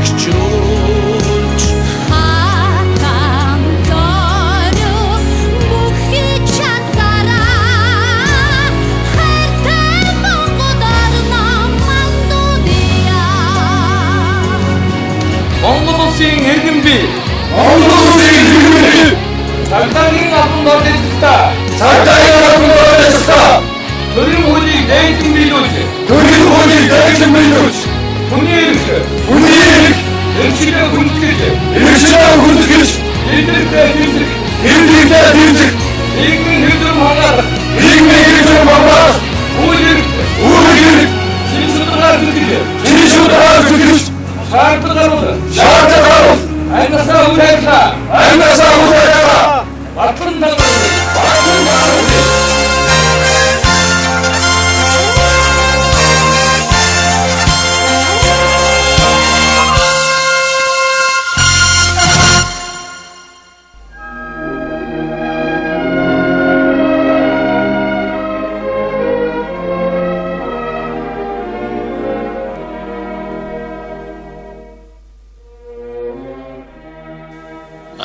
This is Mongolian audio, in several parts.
бэхжүүлж хатан зориу бүхий чадвараа хайртай Монгол орно мандуудыа Монгол улсын иргэн бий. Монгол улсын иргэн бий. Цагдаагийн албан тушаалтаа. Цагдаагийн албан тушаалтаа. Төрийн хуулийг дайсан биелүүлж. Төрийн хуулийг дайсан биелүүлж. Хүний эрх. Эрхчлээ хүндэтгэж. Эдгээртэй тэмцэх. Нийгмийн хөдөлмөр хангаах. Үйл хэрэг. Шинжлэх ухааны шаардлага. Аймнасаа үйл Батлан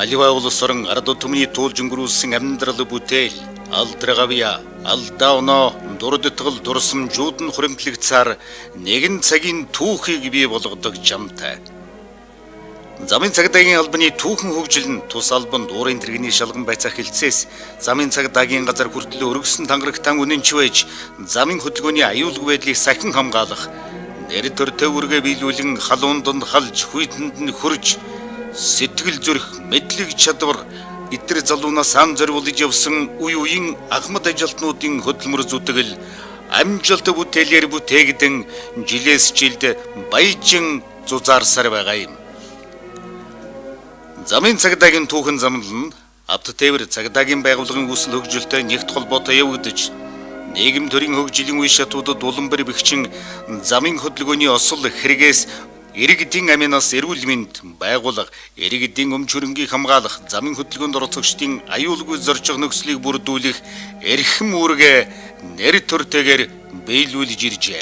Аливаа улс орон ард түмний туулж өнгөрүүлсэн амьдрал бүтээл алдрагавья алдаа оноо дурдтгал дурсамжууд нь хуримтлагдсаар нэгэн цагийн түүхийг бий болгодог жамтай. Замын цагдаагийн албаны түүхэн хөгжил нь тус албанд уурын тэрэгний шалган байцаах хилцээс замын цагдаагийн газар хүртэл өргөсөн тангарагтан үнэнч байж замын хөдөлгөөний аюулгүй байдлыг сахин хамгаалах нэр төртөө үргээ биелүүлэн халуун донд халж хүйтэнд нь хөрж сэтгэл зүрх мэдлэг чадвар эдгээр залуунаас сан зориулж явсан үе үеийн агмад ажилтнуудын хөдөлмөр зүтгэл амжилт бүтээлээр бүтээгдэн жилээс жилд баяжин зузаарсаар байгаа юм. Замын цагдаагийн түүхэн замнал нь авто тээвэр цагдаагийн байгууллагын үүсэл хөгжилтэй нэгт холбоотой явагдаж нийгэм төрийн хөгжлийн үе шатуудад улам бэр бэхжин замын хөдөлгөөний осол хэрэгээс иргэдийн аминаас эрүүл мэнд байгуулга иргэдийн өмч хөрөнгийг хамгаалах замын хөдөлгөөнд оролцогчдын аюулгүй зорчих нөхцөлийг бүрдүүлэх эрхэм үүргээ нэр төртэйгээр биелүүлж иржээ.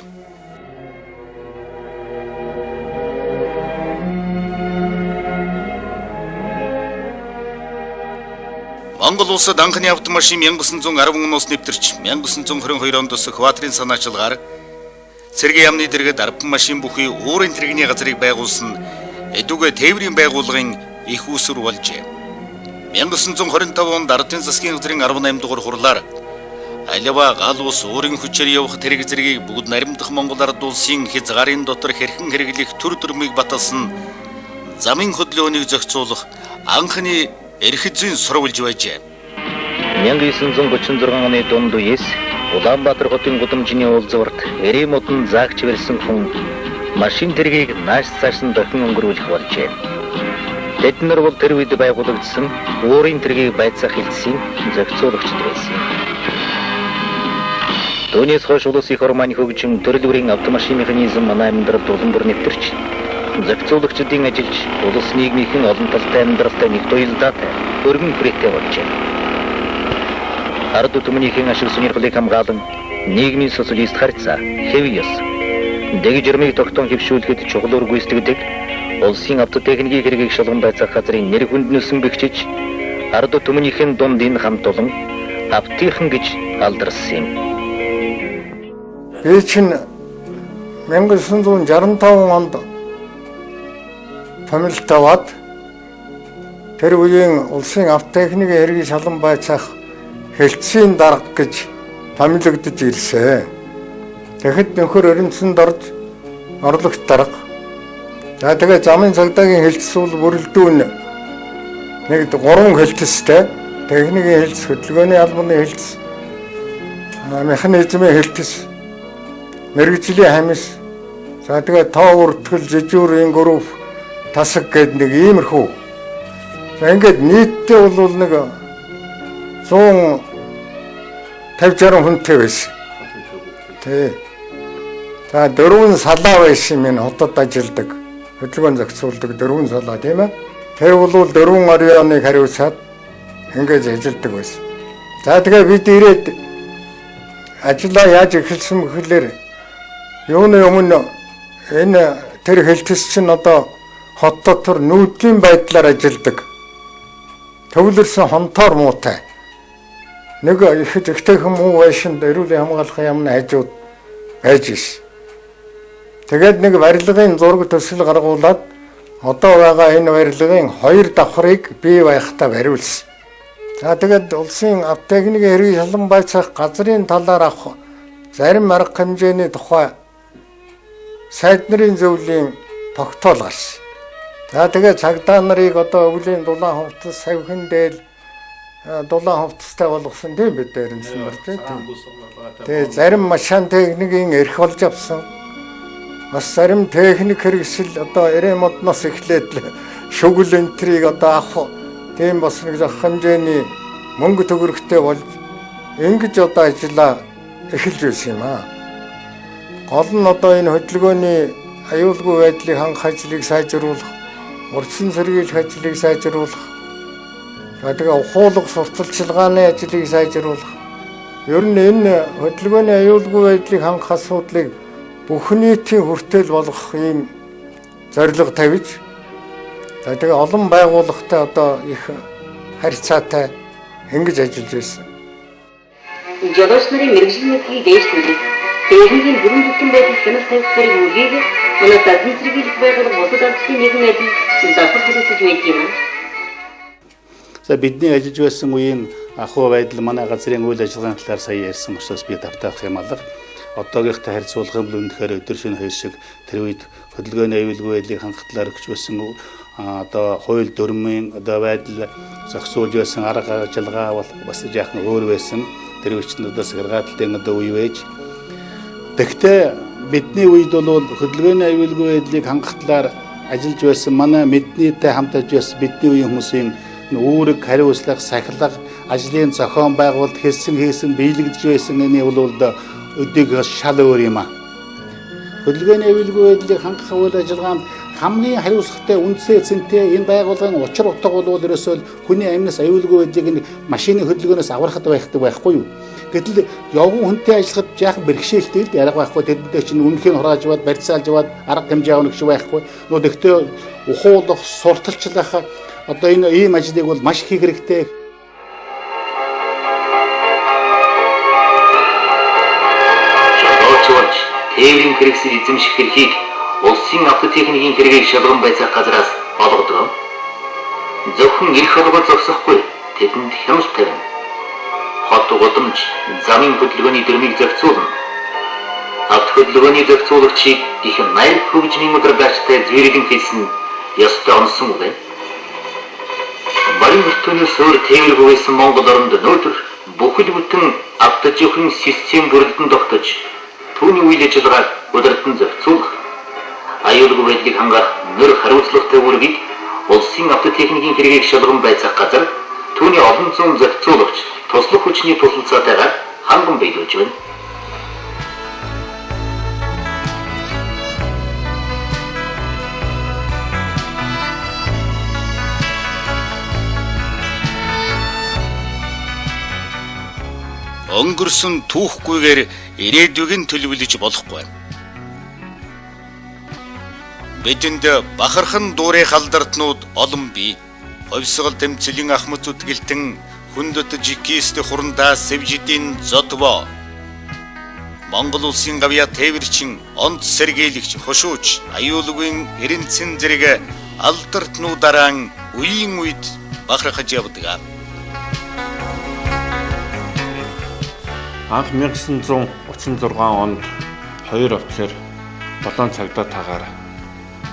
Монгол улсад анхны автомашин 1910 оноос нэвтэрч 1922 онд экваторын санаачилгаар цэргийн яамны дэргэд арбан машин бүхий уурын тэрэгний газрыг байгуулсан эдүгэ тээврийн байгууллагын их усүр болжээ. 1925 онд ардын засгийн газрын 18 дугаар хурлаар аливаа гал ус уурын хүчээр явах тэрэг зэргийг бүгд наримдах Монгол ард улсын хязгаарын дотор хэрхэн хэрэглэх төр төрмийг баталсан замын хөдөлгөөнийг зохицуулах анхны эрх зүйн сурвалж байжээ. 1936 оны дунд үеэс Улаанбаатар хотын гудамжны уулзварт эрэм модон заагч барьсан хүн машин тэргийг нааш цааш нь дахин өнгөрүүлэх болжээ. Тэд нар бол тэр үед байгуулагдсан уурын тэргийг байцаах хэлтсийн зохицуулагчд байсан. Түүнээс хойш улс их орманы хөгжим төрөл бүрийн автомашин механизм манай амьдралд улам бүр нэвтэрч зохицуулагчдын ажиллаж улс нийгмийн олон талтай амьдралтай нэгт уялдаатай өргөн хүрээтэй болжээ. Ард түмнийхэн ашиг сонирхлыг хамгаалан нийгмийн социалист харьцаа хэв ёс дэг жирмийг тогтоон хэвшүүлэхэд чухал үр гүйцэтгэдэг улсын автотехникийн хэргийг шалган байцаах газрын нэр хүнднүүлсэн бэхжиж ард түмнийхэн дунд энэ хамт олон автохан гэж алдарсан юм. Би чинь 1965 онд томилтаваад тэр үеийн улсын автотехникийн хэргийг шалган байцаах хэлтсийн дарга гэж томилогдож ирсэн. Тэгэхэд нөхөр өрнөсөнд орж орлогч дарга. За тэгээ замын цагдаагийн хэлтс бол бүрэлдэхүүн нэг 3 хэлтстэй техникийн хэлтс, хөдөлгөөний албаны хэлтс, механизмын хэлтс, мэргэжлийн хамис, за тэгээ тоо үртгэл, жижүүрийн групп, тасаг гэдэг нэг иймэрхүү. За ингээд нийтдээ бол нэг 150-60 хүнтэй байсан. Тий. За 4 салаа байсан минь хотод ажилладаг. Хөдөлгөөн зохицуулдаг 4 салаа тийм ээ. Тэр бол 4 орионыг хариуцаад ингэж ажилладаг байсан. За тэгээ бид ирээд ажиллаа яаж эхэлсэн гэхлээр юуны өмнө энэ тэр хэлтс чинь одоо хот дотор нүүдлийн байдлаар ажилладаг. Төвлөрсөн хонтоор муутай. Нэг их зэгтэйхэн муу байшинд эрүүлийн хамгаалахын яамны хажууд байж иш. Тэгээд нэг барилгын зураг төсөл гаргуулад одоо байгаа энэ барилгын 2 давхрыг бий байхтаа бариулсан. За тэгээд улсын автотехникийн хэргийг шалан байцаах газрын талаар авах зарим арга хэмжээний тухай сайд нарын зөвлөлийн тогтоол гарсан. За тэгээд цагдаа нарыг одоо өвлийн дулаан хувцас, савхин дээл дулаан хувцастай болгосон тийм бид дээрнсэн нар тийм. Тэгээд зарим машин техникийн эрх болж авсан. Бас зарим техник хэрэгсэл одоо ремонтноос эхлээд шүгэл энтрийг одоо авах тийм бас нэг зах хэмжээний мөнгө төгрөгтэй болж ингэж одоо ажиллаа эхэлж байсан юм аа. Гол нь одоо энэ хөдөлгөөний аюулгүй байдлыг хангах ажлыг сайжруулах, урьдчилан сэргийлэх ажлыг сайжруулах, тэгээ ухуулах сурталчилгааны ажлыг сайжруулах. Ер нь энэ хөдөлгөөний аюулгүй байдлыг хангах асуудлыг бүх нийтийн хүртэл болгох ийм зорилго тавьж тэгээ олон байгууллагатай одоо их харьцаатай ингэж ажиллаж байсан. Жолооч нарын мэргэжлийн мэдлэгийг дээшлүүлэх, техникийн бүрэн бүтэн байдлыг хяналт тавих зэрэг үргийг манай задлан сэргийлэх байгууллага бусад албаны нэгэн ажил давхар хэрэгжиж байдаг юм. За бидний ажиллаж байсан үеийн ахуй байдал манай газрын үйл ажиллагааны талаар сая ярьсан учраас би давтаах юм алга. Одоогийнхтай харьцуулах юм бол үнэхээр өдөр шөнө хойш шиг тэр үед хөдөлгөөний аюулгүй байдлыг хангах талаар өгч байсан одоо хууль дүрмийн одоо байдал зохицуулж байсан арга ажиллагаа бол бас яахан өөр байсан. Тэр үчинд одоо саргааталтын одоо үе байж. Тэгтээ бидний үед бол хөдөлгөөний аюулгүй байдлыг хангах талаар ажиллаж байсан манай мэднийтэй хамт ажиллаж байсан бидний үеийн хүмүүсийн үүрэг хариуцлага сахилга ажлын зохион байгуулалт хийсэн биелэгдэж байсан энэ бол өдөг шал өөр юм аа. Хөдөлгөөний аюулгүй байдлыг хангах үйл ажиллагаанд хамгийн хариуцлагатай үндсээ цэнтэй энэ байгууллагын учир утга бол ерөөсөө хүний амнаас аюулгүй байдлыг машины хөдөлгөөнөөс аврахад байхгүй юу? Гэтэл явган хүнтэй ажиллахад яах бэрхшээлтэй л ярга байхгүй тэдний чинь үнэхээр хурааж аваад барьцаалж аваад арга хэмжээ авах гэж байхгүй. Гэхдээ ухуулах, сурталчлах одоо энэ ийм ажлыг бол маш их хэрэгтэй. Тээврийн хэрэгсэл эзэмших эрхийг улсын автотехникийн хэрэгийг шалган байцаах газраас олгодог. Зөвхөн эрх олгоо зогсохгүй тэдэнд хяналт тавина. Хот гудамж замын хөдөлгөөний дүрмийг зохицуулна. Авто хөдөлгөөний зохицуулагчийг их найр хөгжмийн модернизацтай зүйрэлэн хийсэн ёстой онсон үг. Барин өртөөнөөс өөр тээвэргүй байсан Монгол оронд өнөөдөр бүхэл бүтэн автожихрын систем бүрэлдэн тогтож түүний үйл ажиллагааг удирдан зохицуулах, аюулгүй байдлыг хангах нэр хариуцлагатай үүргийг улсын автотехникийн хэрэгийг шалган байцаах газар түүний олон зуун зохицуулагч туслах хүчний тусалцаатайгаар ханган биелүүлж байна. Өнгөрсөн түүхгүйгээр ирээдүйг нь төлөвлөж болохгүй. Бидэнд бахархан дуурай халдартнууд олон бий. Ховсгол тэмцэлийн ахмад үтгэлтэн хүндэт жикист хурандаа сэвжидийн зодво. Монгол улсын гавья тээвэрчин, онц сэргийлэгч, хошууч, аюулгүй эренцэн зэрэг алдартнуудаараа үеийн үед бахархаж явдаг. Анх 1936 онд 2 офицер 7 цагдаатаагаар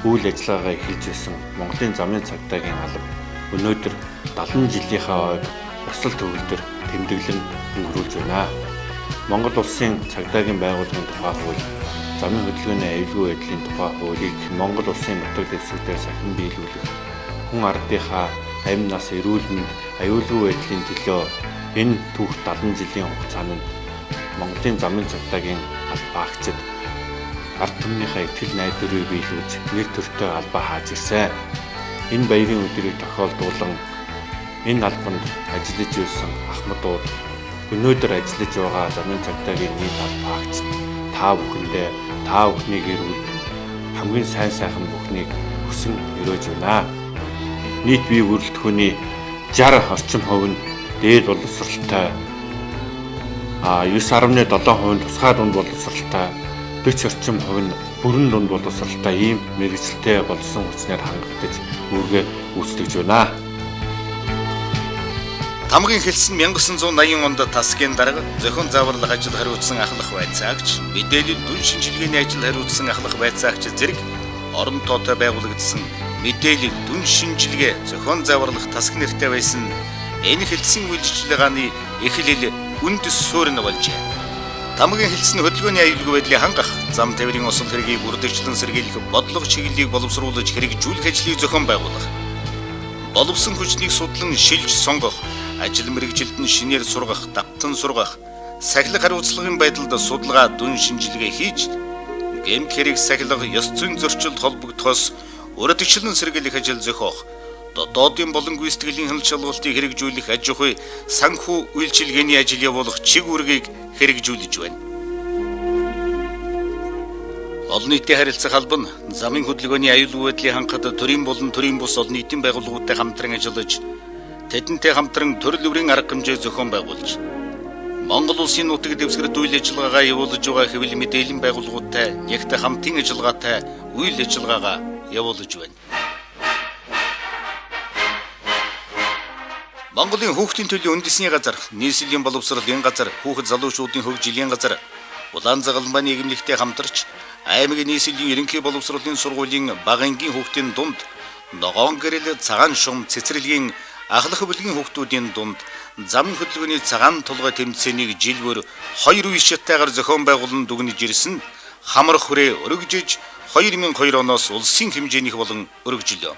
үйл ажиллагаагаа эхэлж байсан Монголын замын цагдаагийн алба өнөөдөр 70 жилийнхаа ойг ёслол төвлөлтөөр тэмдэглэн өнгөрүүлж байна. Монгол улсын цагдаагийн байгууллагын тухай хууль, замын хөдөлгөөний аюулгүй байдлын тухай хуулийг Монгол улсын нутаг дэвсгэрээр сахин биелүүлэх, хүн ардынхаа амь нас эрүүл мэнд аюулгүй байдлын төлөө энэ түүх 70 жилийн хугацаанд Монголын замын цагдаагийн албаа агчид ард түмнийхээ ихтгэл найдварыг биелүүлж нэр төртэй албаа хааж ирсэн. Энэ баярын өдрийг тохиолдуулан энэ албанд ажиллаж байсан ахмадууд өнөөдөр ажиллаж байгаа замын цагдаагийн нийт албаа агчид та бүхэндээ та бүхний гэр бүл хамгийн сайн сайхан бүхнийг өгсөн өрөөж байна. Нийт бие бүрэлдэхүүний 60 орчим хувь нь дээд боловсралтай 9.7% нь тусгай дунд боловсралтай 40 орчим хувь нь бүрэн дунд боловсралтай ийм мэргэжилтэй болсон хүчнээр хангагдаж үүргээ гүйцэтгэж байна. Тамгын хэлсэн 1980 онд тасгийн дарга зохион зааварлах ажил хариуцсан ахлах байцаагч, мэдээлэл дүн шинжилгээний ажил хариуцсан ахлах байцаагч зэрэг орон тоотой байгуулагдсан мэдээлэл дүн шинжилгээ зохион зааварлах тасг нэртэй байсан энэ хэлсэн үйлчилгээний эхлэл үндэс суурь нь болжээ. Тамгын хэлсэн хөдөлгөөний аюулгүй байдлыг хангах, зам тээврийн осол хэргийг бүрдэгчлэн сэргийлэх бодлого чиглэлийг боловсруулж хэрэгжүүлэх ажлыг зохион байгуулах. Боловсон хүчнийг судлан шилж сонгох, ажил мэргэжилд нь шинээр сургах, давтан сургах, сахилах хариуцлагын байдалд судалгаа дүн шинжилгээ хийж, гэмт хэрэг сахилах, ёс зүйн зөрчилд холбогдохоос урдчлан сэргийлэх ажил зохиох, дотоодын болон гүйцэтгэлийн хяналт шалгалтыг хэрэгжүүлэх аж ахуй санхүү үйлчилгээний ажил явуулах чиг үүргийг хэрэгжүүлж байна. Олон нийтийн харилцах албан замын хөдөлгөөний аюулгүй байдлыг хангахад төрийн болон төрийн бус олон нийтийн байгууллагуудтай хамтран ажиллаж, тэдэнтэй хамтран төрөл бүрийн арга хэмжээ зохион байгуулж, Монгол улсын нутаг дэвсгэрт үйл ажиллагаагаа явуулж байгаа хэвлэл мэдээллийн байгууллагуудтай нэгт хамтын ажиллагаатай үйл ажиллагаагаа явуулж байна. Монголын хүүхдийн төлөв үндэсний газар, нийслэлийн боловсролын газар, хүүхэд залуучуудын хөгжлийн газар, Улаан Загалмай нийгэмлэгтэй хамтарч аймгийн нийслэлийн ерөнхий боловсролын сургуулийн багангийн хүүхдийн дунд ногоон гэрэл цагаан шум цэцэрлэгийн ахлах бүлгийн хүүхдүүдийн дунд замын хөдөлгөөний цагаан толгой тэмцээнийг жилбөр 2 үе шаттайгаар зохион байгуулан дүгнэж ирсэн хамрах хүрээ өргөжж 2002 оноос улсын хэмжээнийх болон өргөжлөө.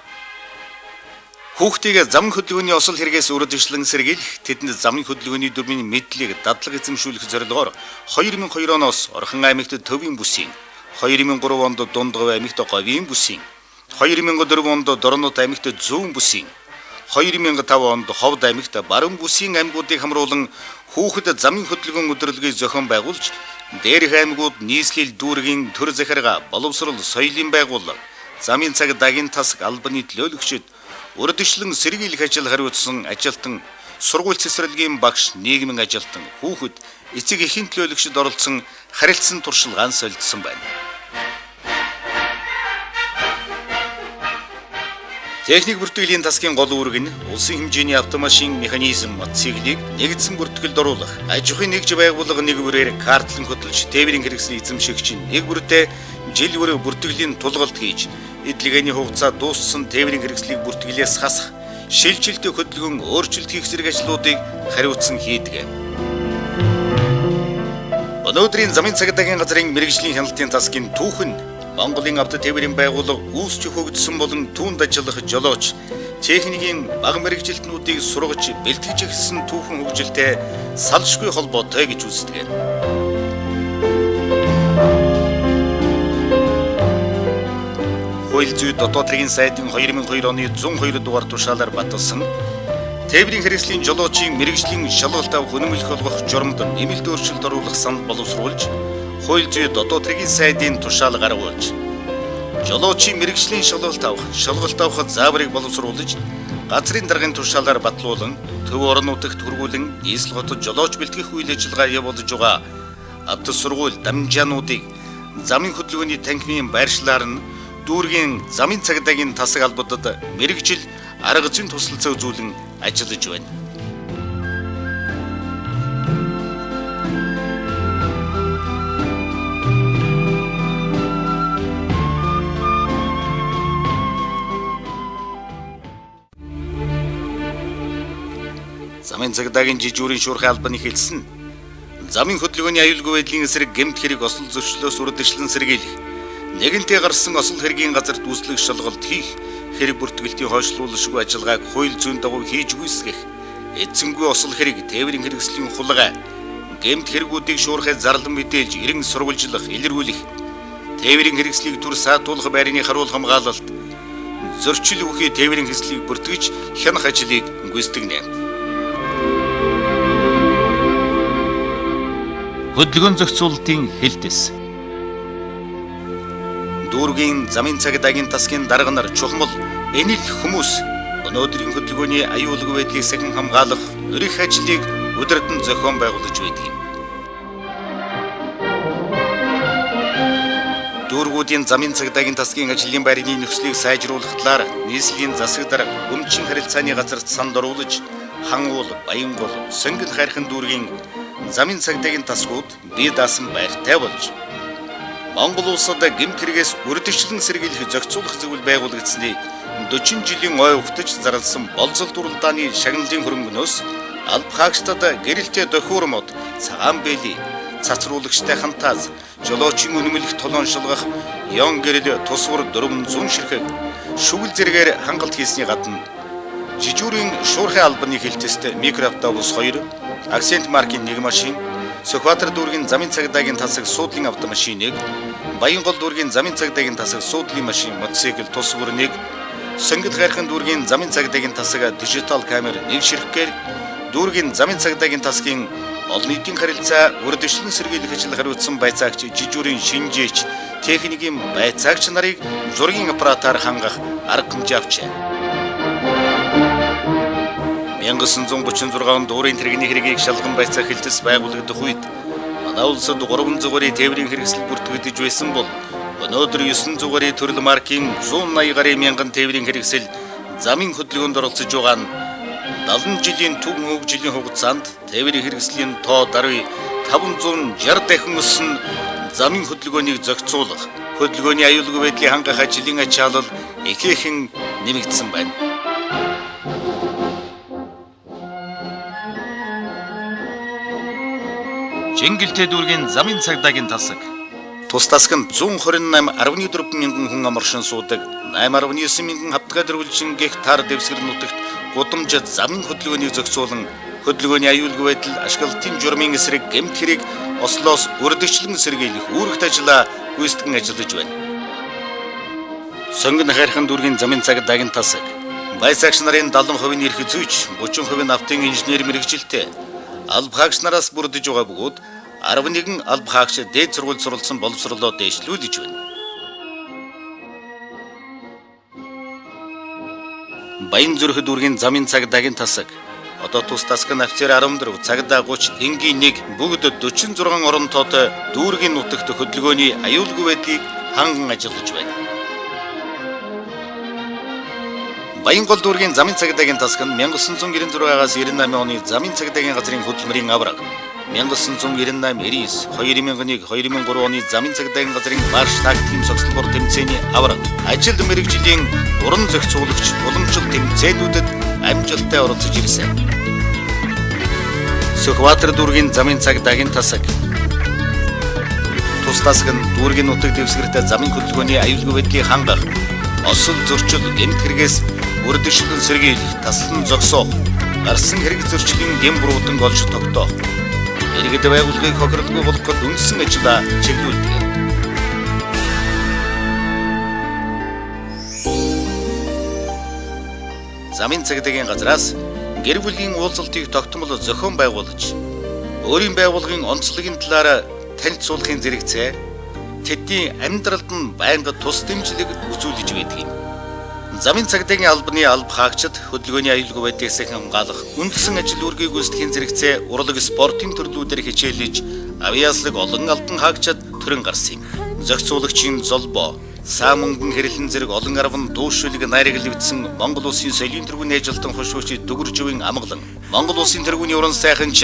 Хүүхдийг замын хөдөлгөөний осол хэрэгээс урьдчилан сэргийлэх, тэдэнд замын хөдөлгөөний дүрмийн мэдлэг дадлаг эзэмшүүлэх зорилгоор 2002 оноос Орхон аймагт төвийн бүсийн, 2003 онд Дундгав аймагт говийн бүсийн, 2004 онд Дорнот аймагт зүүн бүсийн, 2005 онд Ховд аймагт баруун бүсийн аймагуудыг хамруулан хүүхэд замын хөдөлгөөн өдрөлгийг зохион байгуулж, дээрх аймагуд нийслэл дүүргийн төр захиргаа, боловсрол, соёлын байгууллага, замын цаг дагийн тасг албаны төлөөлөгчид урдчлан сэргийлэх ажил хариуцсан ажилтан, сургууль цэцэрлэгийн багш, нийгмийн ажилтан, хүүхэд, эцэг эхийн төлөөлөгчид оролцсон харилцан туршилгаан солилцсон байна. Техник бүртгэлийн тасгийн гол үүрэг нь улсын хэмжээний автомашин механизм мотоциклийг нэгдсэн бүртгэлд оруулах, аж ахуйн нэгж байгууллага нэг бүрээр картлан хөдөлж, тээврийн хэрэгсэл эзэмшигч нэг бүртээ жил бүр бүртгэлийн тулгалт хийж, эдлэгээний хугацаа дууссан тээврийн хэрэгслийг бүртгэлээс хасах, шилжилттэй хөдөлгөөн өөрчлөлт хийх зэрэг ажлуудыг хариуцсан хийдэг. Өнөөдрийн замын цагдаагийн газрын мэргэжлийн хяналтын тасгийн түүхэн Монголын авто тээврийн байгууллага үүсч хөгжсөн болон түүнд ажиллах жолооч, техникийн бага мэргэжилтнүүдийг сургаж бэлтгэж эхэлсэн түүхэн хөгжилтэй салшгүй холбоотой гэж үздэг. Хууль зүйн дотоод хэргийн сайдын 2002 оны 102 дугаар тушаалаар баталсан тээврийн хэрэгслийн жолоочийн мэргэжлийн шалгалт авах үнэмлэх олгох журамд нэмэлт өөрчлөлт оруулах санд боловсруулж, хууль зүйн дотоод хэргийн сайдын тушаал гаргуулж, жолоочийн мэргэжлийн шалгалт авах зааврыг боловсруулж, газрын даргын тушаалаар батлуулан, төв орон нутагт хөргүүлэн нийслэл хотод жолооч бэлтгэх үйл ажиллагаа явуулж байгаа авто сургууль дамжаануудыг замын хөдөлгөөний танхимын байршлаар нь дүүргийн замын цагдаагийн тасаг албадад мэргэжил арга зүйн тусалцаа үзүүлэн ажиллаж байна. Замын цагдаагийн жижүүрийн шуурхай албаны хэлсэн замын хөдөлгөөний аюулгүй байдлын эсрэг гэмт хэрэг осол зөрчлөөс урьдчилан сэргийлэх, нэгэнтээ гарсан осол хэргийн газарт үүслэх шалгалт хийх, хэрэг бүртгэлтийн хойшлуулшгүй ажиллагааг хууль зүйн дагуу хийж гүйцэтгэх, эзэнгүй осол хэрэг, тээврийн хэрэгслийн хулгай, гэмт хэрэгүүдийг шуурхай зарлан мэдээлж эрен сурвалжлах, илэрхийлэх, тээврийн хэрэгслийг түр саатуулах байрны харуул хамгаалалт, зөрчил бүхий тээврийн хэрэгслийг бүртгэж хянах ажлыг гүйцэтгэнэ. Хөдөлгөөн зохицуулалтын хэлтэс. дүүргийн замын цагдаагийн тасгийн дарга нар чухмал энэ л хүмүүс өнөөдрийн хөдөлгөөний аюулгүй байдлыг сахин хамгаалах өрих ажлыг өдөртөн зохион байгуулж байдаг юм. Дүүргүүдийн замын цагдаагийн тасгийн ажлын байрны нөхцөлийг сайжруулах талаар нийслэлийн засаг дарга өмчин харилцааны газарт санд оруулж хангуул, Баянгол, Сонгид хайрхан дүүргийн замын цагдаагийн тасгууд бие даасан байртай болж Монгол улсад гэмт хэрэгээс үрдэгчлэн сэргийлэх зохицуулах зөвлөл байгуулагдсны 40 жилийн ой ухтаж зарласан болзол дуралдааны шагналын хөрөнгөнөөс алба хаагчдад гэрэлтэй дохиурмод цагаан бэли цацруулагчтай хантаас жолоочийн үнэмлэх толон шалгах ён гэрэл тусвар 400 ширхэг шүгэл зэрэгээр хангалт хийсний гадна жижүүрийн шуурхай албаны хилтэст микроавтобус 2, акцент маркийн 1 машин, Сүхбаатар дүүргийн замын цагдаагийн тасаг суудлын автомашин 1, Баянгол дүүргийн замын цагдаагийн тасаг суудлын машин мотоцикл тусвар 1, Сонгид хайрхан дүүргийн замын цагдаагийн тасаг дижитал камер 1 ширхгээр дүүргийн замын цагдаагийн тасгийн олон нийтийн харилцаа үрдэгчлэн сэргийлэх ажил хариуцсан байцаагч жижүүрийн шинжээч техникийн байцаагч нарыг зургийн аппаратаар хангах арга хэмжээ авчээ. 1936 онд дуурийн тэрэгний хэргийг шалган байцаах хилтэс байгуулагдах үед манай улсад 300 гаруй тээврийн хэрэгсэл бүртгэгдэж байсан бол өнөөдөр 900 гаруй төрөл маркийн 180 гаруй мянган тээврийн хэрэгсэл замын хөдөлгөөнд оролцож байгаа нь 70 жилийн төв хөгжлийн хугацаанд тээврийн хэрэгслийн тоо даруй 560 дахин өссөн замын хөдөлгөөнийг зохицуулах, хөдөлгөөний аюулгүй байдлыг хангах ажлын ачаалал ихээхэн нэмэгдсэн байна. Чингэлтэй дүүргийн замын цагдаагийн тасаг тус тасганд 128.4 мянган хүн амаршин суудаг, 8.9 мянган хавтгай дөрвөлжин гектар дэвсгэр нутагт гудамж замын хөдөлгөөнийг зохицуулан хөдөлгөөний аюулгүй байдал, ашиглалтын журмын эсрэг гэмт хэрэг ослоос үрдэгчлэн сэргийлэх үүрэгт ажиллаа гүйцэтгэн ажиллаж байна. Сонгид хайрхан дүүргийн замын цагдаагийн тасаг байцаагч нарын 70% нь эрх зүйч, 30% нь автын инженер мэргэжилтэй алба хаагч нараас бүрдэж байгаа бөгөөд 11 алба хаагч дээд сургууль суралцсан боловсролоо дэвшлүүлж байна. Баянзүрх дүүргийн замын цагдаагийн тасаг одоо тус тасгын офицер 14, цагдаа 30, энгийн 1 бүгд 46 оронтойтой дүүргийн нутагт хөдөлгөөний аюулгүй байдлыг ханган ажиллаж байна. Баянгол дүүргийн замын цагдаагийн тасаг нь 1996-аас 98 оны замын цагдаагийн газрын хөдөлмөрийн авраг, 1998-99, 2001, 2003 оны замын цагдаагийн газрын бааш тактикийн цогцлбор тэмцээний авраг, ажил мэргэжлийн уран зохицуулагч уламжлал тэмцээнүүдэд амжилттай оролцож ирсэн. Сүхбаатар дүүргийн замын цагдаагийн тасаг тус тасаг нь дүүргийн нутаг дэвсгэртэй замын хөдөлгөөний аюулгүй байдлыг хангах, осол зөрчил гэмт хэрэгээс үрдэгчлэн сэргийлэх, таслан зогсоох, гарсан хэрэг зөрчлийн дэм буруудан олж тогтоох, иргэд байгууллагыг хохирлгүй болгоход үндсэн ажиллаа чиглүүлдэг. Замын цагдаагийн газраас гэр бүлийн уулзалтыг тогтмол зохион байгуулж, өөрийн байгууллагын онцлогийн талаар танилцуулахын зэрэгцээ тэдний амьдралд нь байнга тус дэмжлэг үзүүлж байдаг юм. Замын цагдаагийн албаны алба хаагчид хөдөлгөөний аюулгүй байдлыг сахин хамгаалах, үндсэн ажил үүргийг гүйцэтгэхийн зэрэгцээ урлаг спортын төрлүүдээр хичээлж, авиаслаг олон албан хаагчид төрөн гарсан юм. Зохицуулагчийн золбоо, саа мөнгөн хэрэлэн зэрэг олон арван дүүшүүлэг найрагливдсан Монгол улсын соёлын тэргүүний ажилтан хошуучи Дүгүрживийн амгалан, Монгол улсын тэргүүний уран сайханч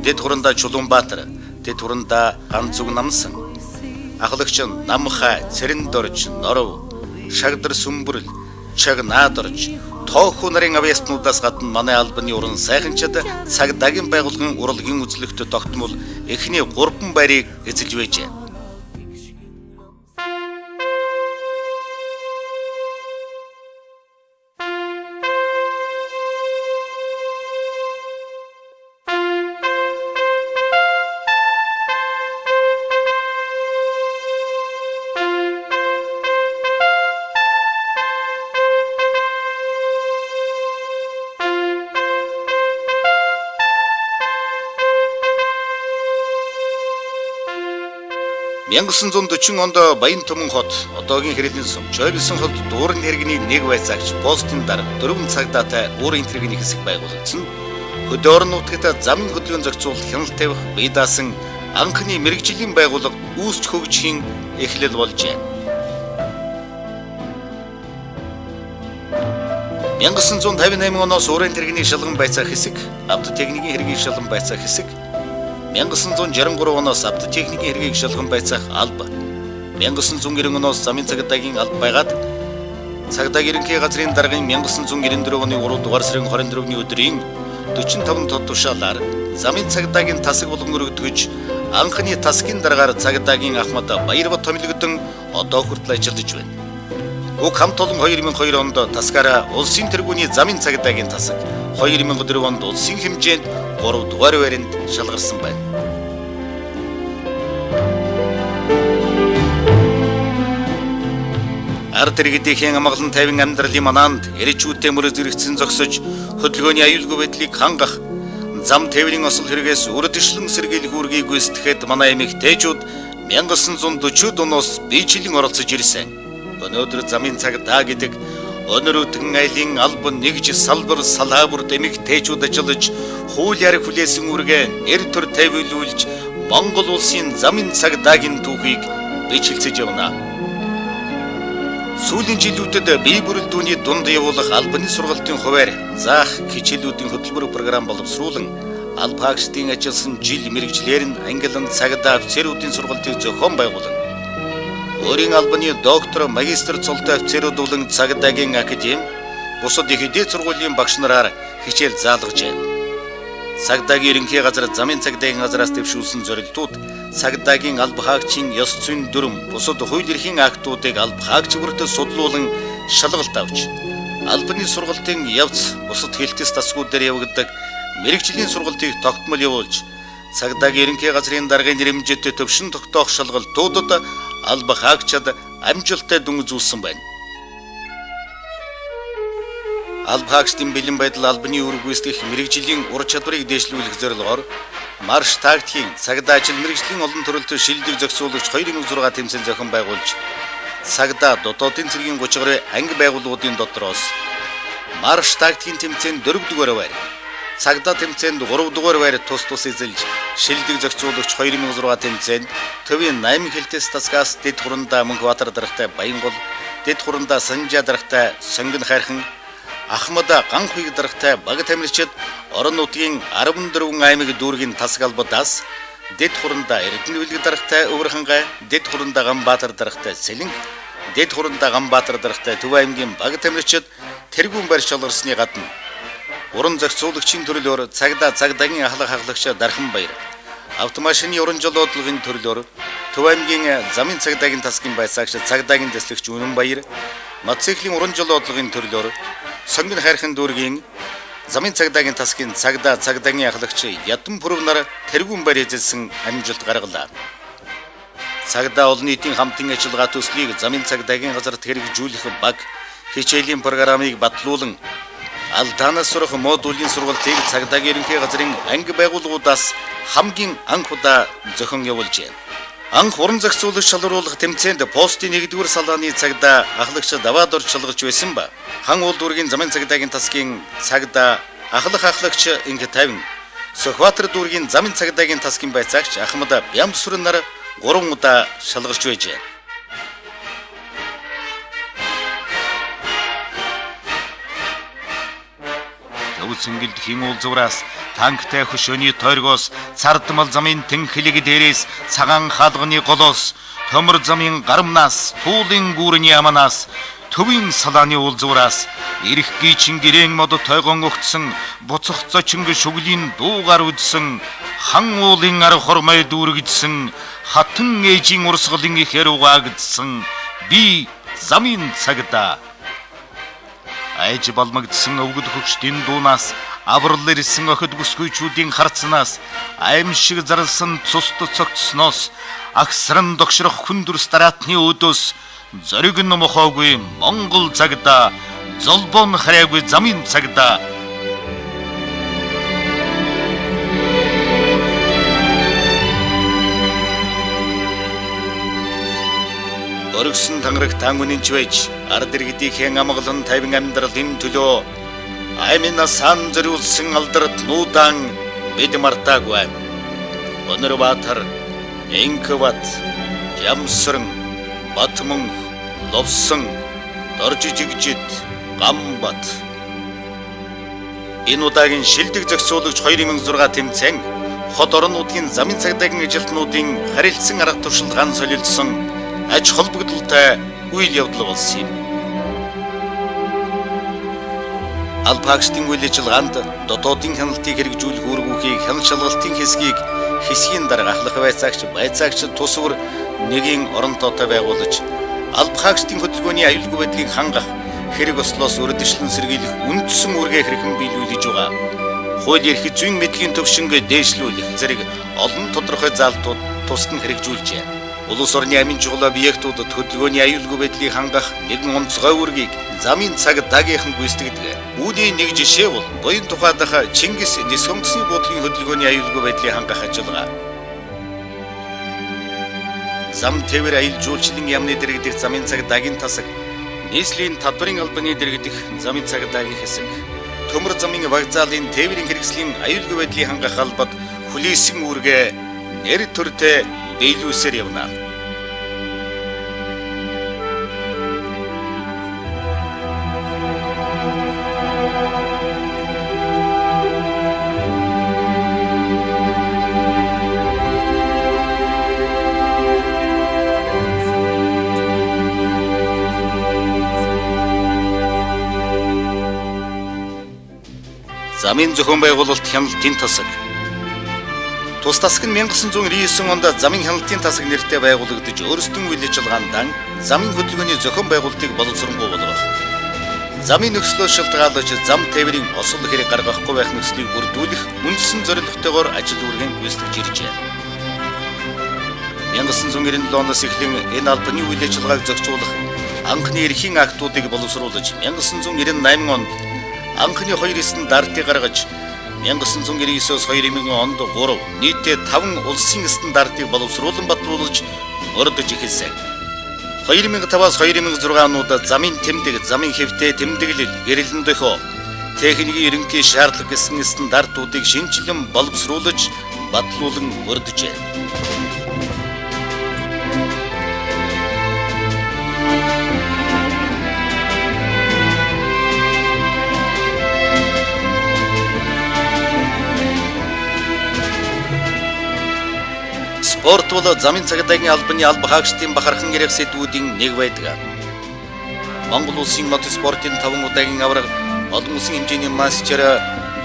Дэд Хурандаа Чулуунбаатар, Дэд Хурандаа Ганцүг Намсан, ахлагч Намхай, Цэрэндорж, Норов, Шагдар Сүмбүрэл, Чаг Наадорж, Тооху нарын авьяаснуудаас гадна манай албаны уран сайханчид цагдаагийн байгууллагын урлагийн үзлэгт тогтмол эхний 3 байрыг эзэлж байжээ. 1940 онд Баян Түмэн хот одоогийн Хэрэлэн сум Жойвлсон хот дуурын хэргэний нэг байцаагч постын дарга 4 цагдаатай өөрийн тэрэгний хэсэг байгуулагдсан. Хөдөөрн нутагт замын хөдөлгөөн зохицуулалт хяналт тавих бие даасан анхны мэрэгжлийн байгууллага үүсч хөгжихийн эхлэл болжээ. 1958 оноос өөрийн тэрэгний шалган байцаах хэсэг, авто техникийн хэргийг шалган байцаах хэсэг, 1963 оноос авто техникийн хэргийг шалган байцаах алба, 1990 оноос замын цагдаагийн алба байгаад цагдаагийн ерөнхий газрын даргын 1994 оны 3 дугаар сарын 24-ний өдрийн 45 тод тушаалаар замын цагдаагийн тасаг болгон өргөдгөж анхны тасгийн дараагаар цагдаагийн Ахмад Баярбат томилогдсон одоо хүртэл ажиллаж байна. Уг хамт олон 2002 онд тасгаараа улсын тэргүүний замын цагдаагийн тасаг 2004 онд улсын хэмжээнд 3 дугаар байранд шалгарсан байна. Ард иргэдийн амгалан тайван амьдралын манаанд эрчүүдтэй мөрөс зэрэгцэн зогсож хөдөлгөөний аюулгүй байдлыг хангах зам тээврийн осол хэрэгээс үрдэшлэн сэргийлэх үүргийг гүйцэтгэхэд манай эмэгтэйчүүд 1940-д оноос биечлэн оролцож ирсэн. Өнөөдөр замын цагдаа гэдэг өнөр өтгөн айлын албан нэгж салбар салаабурд эмэгтэйчүүд ажиллаж хууль ярих хүлээсэн үүргээ нэр төр тайвуулж Монгол улсын замын цагдаагийн түүхийг бичлэлцэж явна. Сүүлийн жилүүдэд бие бүрэлдүүний дунд явуулах албаны сургалтын хуваар заах хичээлүүдийн хөтөлбөр програм боловсруулан алба хаагчдын ажилласан жил мэргэжлэр нь ангилан цагдаа офицеруудын сургалтыг зохион байгуулан өөрийн албаны доктор, магистр цолтой офицерууд болон цагдаагийн академи, бусад их эдийн сургуулийн багш нараар хичээл заалгаж байна. Цагдаагийн ерөнхий газар замын цагдаагийн газраас дэвшүүлсэн зорилтууд цагдаагийн алба хаагчийн ёс зүйн дүрм, бусад хууль эрхийн актуудыг алба хаагч бүртээ судлуулан шалгалт авч, албаны сургалтын явц, бусад хэлтэс тасгууд дээр явагддаг мэргэжлийн сургалтыг тогтмол явуулж, цагдаагийн ерөнхий газрын даргын нэрэмжтэй төвшин тогтоох шалгалтуудад алба хаагчид амжилттай дүн үзүүлсэн байна. Алба хаагчдын бэлэн байдал албаны үүрэг гүйцэтгэх мэргэжлийн ур чадварыг дээшлүүлэх зорилгоор марш тактикийн цагдаа ажил мэргэжлийн олон төрөлтөөр шилдэг зохицуулагч 2006 тэмцээн зохион байгуулж цагдаа дотоодын цэргийн 32 анги байгууллагуудын дотроос марш тактикийн тэмцээнд 4 дугаар байр, цагдаа тэмцээнд 3 дугаар байр тус эзэлж шилдэг зохицуулагч 2006 тэмцээнд төвийн 8 хэлтэс тасгаас дэд хурандаа Мөнхбаатар даргатай Баянгол, дэд хурандаа Санжаа даргатай Сонгон хайрхан, Ахмад Ганхуйг даргатай Баг тамирчид орон нутгийн 14 аймаг дүүргийн тасаг албадаас дэд хурандаа Эрдэнэвлэг даргатай Өвөрхангай, дэд хурандаа Ганбаатар даргатай Сэлэнг, дэд хурандаа Ганбаатар даргатай Төв аймгийн Баг тамирчид тэргүүн байр шалгарсны гадна уран зохицуулагчийн төрлөөр цагдаагийн ахлах хаглагч Дархан Баяр, автомашины уран жолоодлогын төрлөөр Төв аймгийн замын цагдаагийн тасгийн байцаагч цагдаагийн дэслэгч Үнэн Баяр, мотоциклийн уран жолоодлогын төрлөөр Сонгон хайрхан дүүргийн замын цагдаагийн тасгийн цагдаагийн ахлагч Ядан Пүрэв нар тэргүүн байр эзэлсэн амжилт гаргалаа. Цагдаа олон нийтийн хамтын ажиллагаа төслийг замын цагдаагийн газарт хэрэгжүүлэх баг хичээлийн программыг батлуулан алдаанаас сурах модулийн сургалтыг цагдаагийн ерөнхий газрын анги байгууллагуудаас хамгийн анх удаа зохион явуулжээ. Анх уран зохицуулагч шалгаруулах тэмцээнд постын 1-р салааны цагдаа ахлагч даваад орж шалгарч байсан ба хан уул дүүргийн замын цагдаагийн тасгийн цагдаа ахлагч Инг 50, Сөхбаатар дүүргийн замын цагдаагийн тасгийн байцаагч Ахмад Бямбсүрэн нар 3 удаа шалгарч байжээ. Сингэлд химүүл зураас танктай хөшөөний тойргоос цардмал замын тэнхлэг дээрээс цагаан хаалганы голоос төмөр замын гарамнаас туулын гүүрний аманаас төвийн салааны уулзуураас ирэх гичин гэрээн мод тойгон өгтсөн буцах зочин шүглийн дуугаар үдсэн хан уулын ар хормой дүүргдсэн хатан ээжийн урсгалын ихэр угаагдсан би замын цагдаа айж балмагдсан өвгөд хөгчдийн дуунаас аврал ирсэн охид бүсгүйчүүдийн харцнаас аимшиг зарлсан цусд цогцсноос агсран догшрох хүндүрс дараатны өдөөс зориг нь мохоогүй Монгол цагдаа золбон хараагүй замын цагдаа Өргсөн тангараг таан үнэнч байж ард иргэдийн амгалан тайван амьдралын төлөө аймына сан зориулсан алдарт нуудан бид мартаагүй. Өнөр Баатар, Энкват, Ямсран, Батмун, Ловсон, Доржижигжид, Гамбат. Энэ удаагийн шилдэг зохицуулагч 2006 тэмцээн хот орнуудын замын цагдаагийн ажилтнуудын харилцсан арга туршилгаан солилцсон аж холбогдолтой үйл явдал болсон юм. Албаагчдын үйл ажиллагаанд дотоодын хяналтыг хэрэгжүүлэх үүргүүхийг хяналт шалгалтын хэсгийг хэсгийн дарга ахлах байцаагч тусвар нэгийн оронтоотой байгуулж албаагчдын хөдөлгөөний аюулгүй байдлыг хангах хэрэг ослоос үрдишлэн сэргийлэх үндсэн үүргээ хэрхэн биелүүлж байгаа. Хууль эрх зүйн мэдлийн төвшингээ дээшлүүлэх зэрэг олон тодорхой заалтууд тусдан хэрэгжүүлжээ. Улс орны амин чухал объектуудад хөдөлгөөний аюулгүй байдлыг хангах нэгэн онцгой үүргийг замын цагдаагийнхан гүйцэтгэдэг. Үүний нэг жишээ бол буян тухайдах Чингис Нисхөмгсний буудлын хөдөлгөөний аюулгүй байдлыг хангах ажиллагаа. Зам тээвэр аюул жуулчлалын яамны дэргэдэх замын цагдаагийн тасаг, нийслэлийн татварын албаны дэргэдэх замын цагдаагийн хэсэг, төмөр замын вокзалын тээврийн хэрэгслийн аюулгүй байдлыг хангах албад хүлээсэн үүргээ нэр төртэй биелүүлсээр явна. Замын зохион байгуулалт хяналтын тасаг. Тус тасаг нь 1999 онд замын хяналтын тасаг нэртэй байгуулагдаж өөрсдөн үйл ажиллагаанд замын хөдөлгөөний зохион байгуулалтыг боловсронгуй болгох. Замын нөхцлөө шалтгаалж зам тээврийн осол хэрэг гаргахгүй байх нөхцөлийг бүрдүүлэх үндсэн зорилготойгоор ажил үүргийн гүйцэтгэж иржээ. 1997 оноос эхлэн энэ албаны үйл ажиллагааг зохицуулах анхны эрхийн актуудыг боловсруулж 1998 онд анхны 2 стандартыг гаргаж 1999-с 2000 онд 3 нийтдээ 5 улсын стандартыг боловсруулан батлуулж мөрдөж эхэлсэн. 2005-аас 2006 онууд замын тэмдэг, замын хэвтээ тэмдэглэл, гэрэлэн дохио, техникийн ерөнхий шаардлага гэсэн стандартуудыг шинжилэн боловсруулж батлуулан мөрдөжээ. Спорт бол замын цагдаагийн албаны алба хаагчдын бахархан ярих сэдвүүдийн нэг байдаг. Монгол улсын мотоспортын 5 удаагийн аварга олон улсын хэмжээний мастер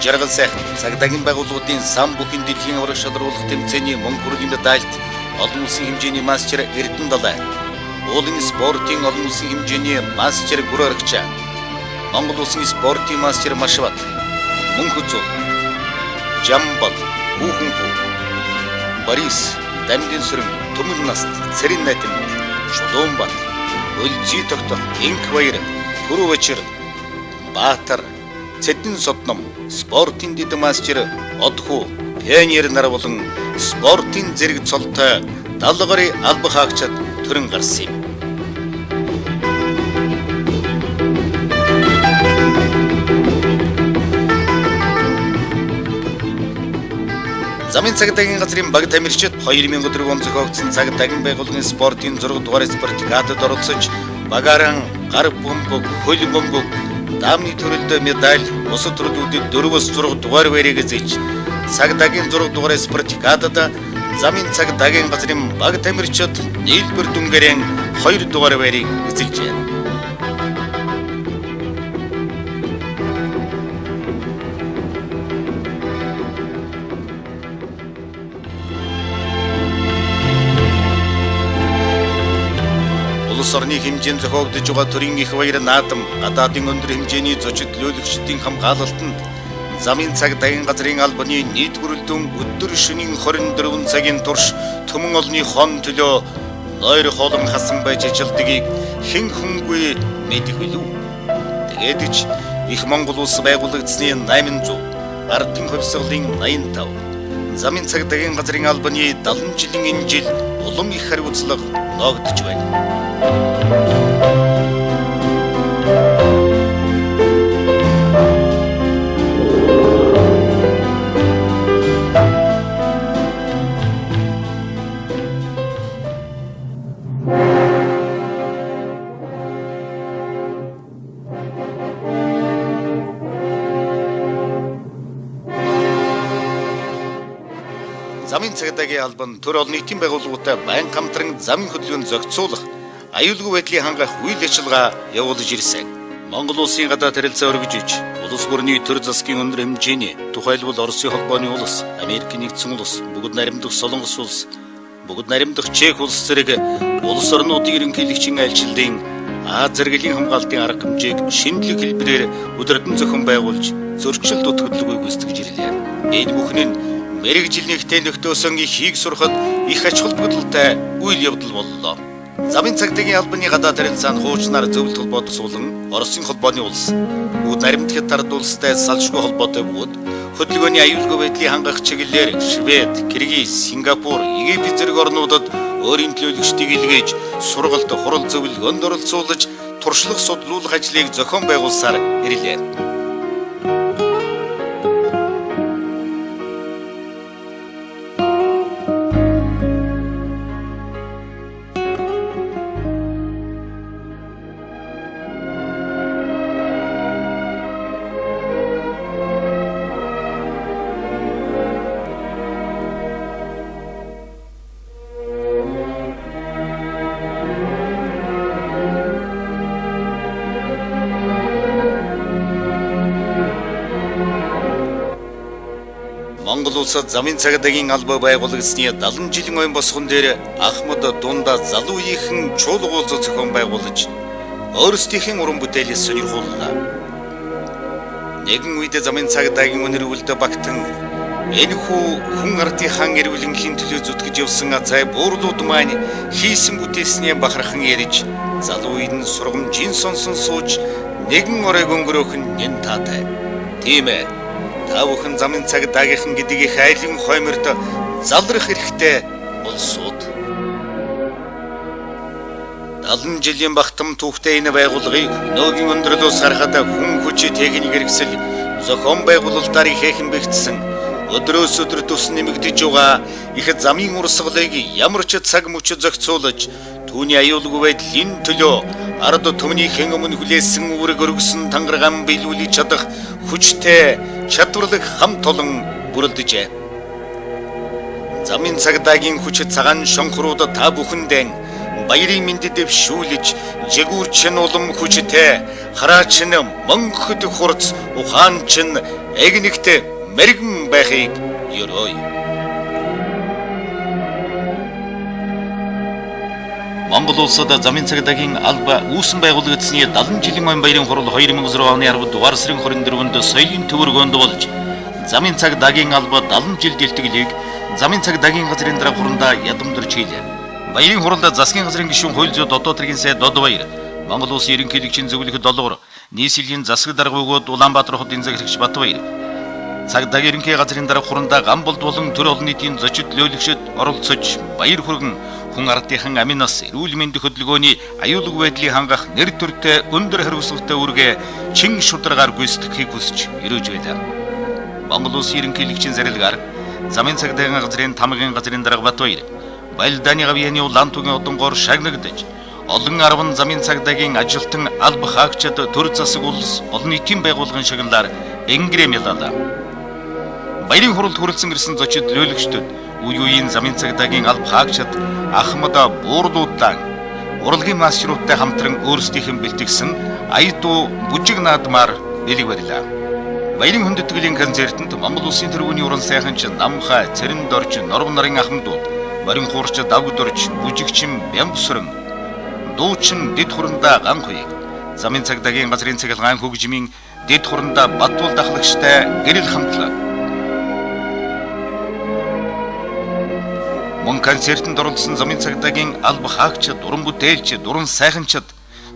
жаргал сайхан цагдаагийн байгууллагуудын сан бүхий дэлхийн аварга шалруулах тэмцээний мөнгө хүрээний медальт олон улсын хэмжээний мастер Эрдэнэ Далай, уулын спортын олон улсын хэмжээний мастер Гүрэрэгч, Монгол улсын спортын мастер Машбат, Мөнхөцөө, Жамбал, Хүүхэнхүү, Борис, Дамдын сүрэн, Төмөн наст, Цэрэн найдамт, Чулуунбат, Өлзий тогтох, Энкваяр, Түрүүвэчэр, Баатар, Цэдэн Содном, спортын дэд мастер Одхуу, пионер нар болон спортын зэрэг цолтой 70 гаруй алба хаагчид төрөн гарсан юм. Замын цагдаагийн газрын баг тамирчид 2004 онд зохиогдсон цагдаагийн байгууллагын спортын 6 дугаар спартакиадад оролцож багаараа гар бөмбөг, хөл бөмбөг, даамны төрөлд медаль, бусад төрлүүдэд 4-6 дугаар байрыг эзэж цагдаагийн 6 дугаар спартакиадад замын цагдаагийн газрын баг тамирчид нийлбэр дүнгээрэн 2 дугаар байрыг эзэлжээ. Улс орны хэмжээнд зохиогдож байгаа төрийн их баяр наадам гадаадын өндөр хэмжээний зочид төлөөлөгчдийн хамгаалалтанд замын цагдаагийн газрын албаны нийт бүрэлдэхүүн өдөр шөнийн 24 цагийн турш төмөн олны хон төлөө нойр хоолон хасан байж ажилдгийг хэн хүнгүй мэдэх билүү. Тэгээд ч их Монгол улс байгуулагдсны 800, ардын хувьсгалын 85, замын цагдаагийн газрын албаны 70 жилийн энэ жил улам их хариуцлага ногдож байна. Замын цагдаагийн албан төр олон нийтийн байгууллагуудаа байнга хамтран замын хөдөлгөөнд зохицуулах, аюулгүй байдлыг хангах үйл ажиллагаа явуулж ирсэн. Монгол улсын гадаад харилцаа өргөжиж, улс бүрний төр засгийн өндөр хэмжээний тухайлбал Оросын холбооны улс, Америк нэгдсэн улс, бүгд наримдах Солонгос улс, бүгд наримдах Чех улс зэрэг улс орнуудын ерөнхийлөгчийн айлчлалын Аз зэрэглэлийн хамгаалтын арга хэмжээг шинжлэх хэлбэрээр өдөртөн зохион байгуулж, зөрчил дутагдлгүй гүйцэтгэж ирлээ. Энэ бүхэн нь мэрэгжилнийхтэй нөхдөөсөн ихийг сурахад их ач холбогдолтой үйл явдал боллоо. Замын цагдаагийн албаны гадаад харилцаанд хуучнаар зөвлөлт холбоотой суулган Оросын холбооны улс, бүгд наримдах Тард улстай салшгүй холбоотой бөгөөд хөдөлгөөний аюулгүй байдлыг хангах чиглэлээр Швед, Киргиз, Сингапур, Египет зэрэг орнуудад өөрийн төлөөлөгчдийг илгээж сургалт, хурал зөвлөгөөнд оролцуулж туршлага судлуулах ажлыг зохион байгуулсаар ирлээ. Монгол улсад замын цагдаагийн албаа байгуулагдсны 70 жилийн ойн босгон дээр Ахмад дундаа залуу үеийнхэн чуулгуулж зохион байгуулж өөрсдийнхэн уран бүтээлээ сонирхууллаа. Нэгэн үед замын цагдаагийн өнөр үлдэ багтан энэхүү хүн ардынхан эрүүлэнхийн төлөө зүтгэж явсан азай буурлууд маань хийсэн бүтээсний бахархан ярьж залуу үеийн сургамжийн сонсон сууж нэгэн оройг өнгөрөөх нь нэн таатай. Тийм ээ. Та бүхэн замын цагдаагийнхан гэдгийг хайлын хойморд залрах хэрэгтэй болсууд. 70 жилийн багтам түүхтэй энэ байгууллагыг нөөгийн өндөрлөөс харахад хүн хүч техник хэрэгсэл зохион байгуулалтаар ихэхэн бэгдсэн өдрөөс өдөр тус нэмэгдэж байгаа их замын урсгалыг ямар ч цаг мөч зохицуулж түүний аюулгүй байдлын төлөө ард түмнийхэн өмнө хүлээсэн үүрэг өргөсөн тангаргаан биелүүлж чадах хүчтэй чадварлаг хамт олон бүрэлдэжээ. Замын цагдаагийн хүч цагаан шонхрууд та бүхэндээ баярын мэнд дэвшүүлж жигүүрч нь улам хүчтэй хараач нь мөнхөд хурц ухаанч нь эгнэгт мэрэгэн байхыг ёрой. Монгол улсад замын цагдаагийн алба үүсэн байгуулагдсны 70 жилийн ойн баярын хурал 2006 оны 10 дугаар сарын 24-нд соёлын төвөргөнд болж замын цагдаагийн алба 70 жил дэлтгэлийг замын цагдаагийн газрын дарга хурандаа ядамдэрч хийлээ. Баярын хуралд засгийн газрын гишүүн хууль зүйн Додоо тэргийн сайд Додбаяр, Монгол улсын ерөнхийлөгчийн зөвлөх долгор, нийслэлийн засаг дарга бөгөөд Улаанбаатар хотын захирагч Батбаяр, цагдаагийн ерөнхий газрын дарга хурандаа Гамболд болон төр олон нийтийн зочид нөлөөлөгчд оролцож баяр хүргэн хүн ардынхан аминаас эрүүл мэндийн хөдөлгөөний аюулгүй байдлыг хангах нэр төртэй өндөр хариуцлагатай үүргээ чин шударгаар гүйцэтгэхийг хүсэж ирэж байлаа. Монгол улсын ерөнхийлөгчийн зарилгаар замын цагдаагийн газрын тамгын газрын дарга Батбаяр, Баялдааны гавьяаны Улаантүгийн одонгоор шагнагдаж олон 10 замын цагдаагийн ажилтан алба хаагчид төр засаг улс олон нийтийн байгууллагын шагналаар энгрэмэлалаа. Баярын хуралд хүрэлцэн ирсэн зочид нөлөөлөгчдөд үе үеийн замын цагдаагийн алба хаагчид Ахмад буурлуудаа урлагийн маршруттай хамтран өөрсдийнхэн бэлтгэсэн аяду бүжиг наадмаар бэлэг барилаа. Баярын хүндэтгэлийн концертанд Монгол улсын тэргүүний уран сайханч Намхай, Цэрэндорч, Норвон нарын ахмадууд, барин хуурч Давгдорч, бүжигчин Бямбсрэн, дуучин Дэд хурандаа Ганхуйг, замын цагдаагийн газрын цахилгаан хөгжмийн Дэд хурандаа Батбул дахлагчтай гэрэл хамтлаа. Мөн концертанд оролцсон замын цагдаагийн алба хаагчид, уран бүтээлчид, уран сайханчид,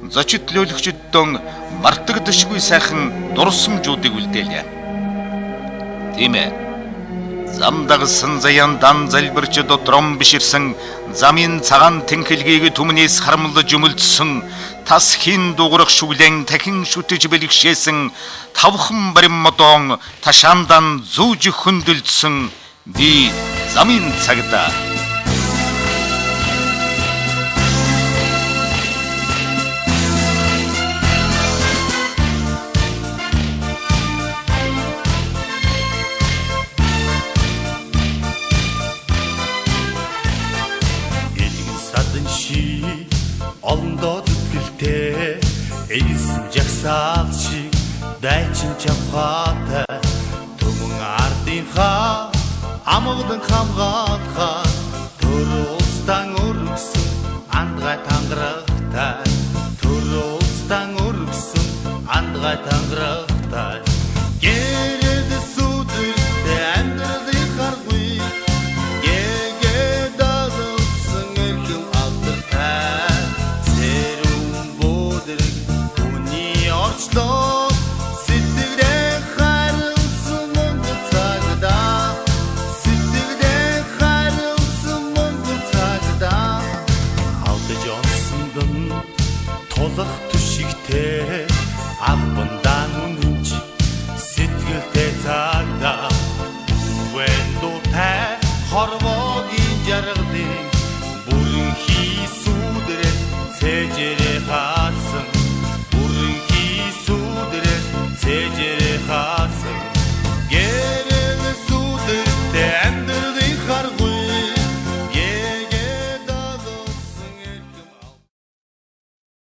зочид нөлөөлөгчдөн мартагдашгүй сайхан дурсамжуудыг үлдээлээ. Тийм ээ. Замдағы сын заяндан залбырчы дотром биширсің, замин цаган теңкілгегі түмінес хармылы жүмілтсің, тас хин доғырық шүлең тәкін шүті жібелікшесің, тавхым барым мотоң, ташандан зұжы хүнділтсің, би замин цагда. Олондоо зүтгэлтэй элсэн жагсаалчиг дайчин чавхаатай түмэн ардынхаа амгалан хамгаалхаа төр улстан өргсөн андгай тангарахтай төр улстан өргсөн андгай тангарахтай гэрэл сүдэртэй амьдралын харгүй тулах түшигтэй албандан үнэнч сэтгэлтэй цаагдаа үэн дуутай хорвоо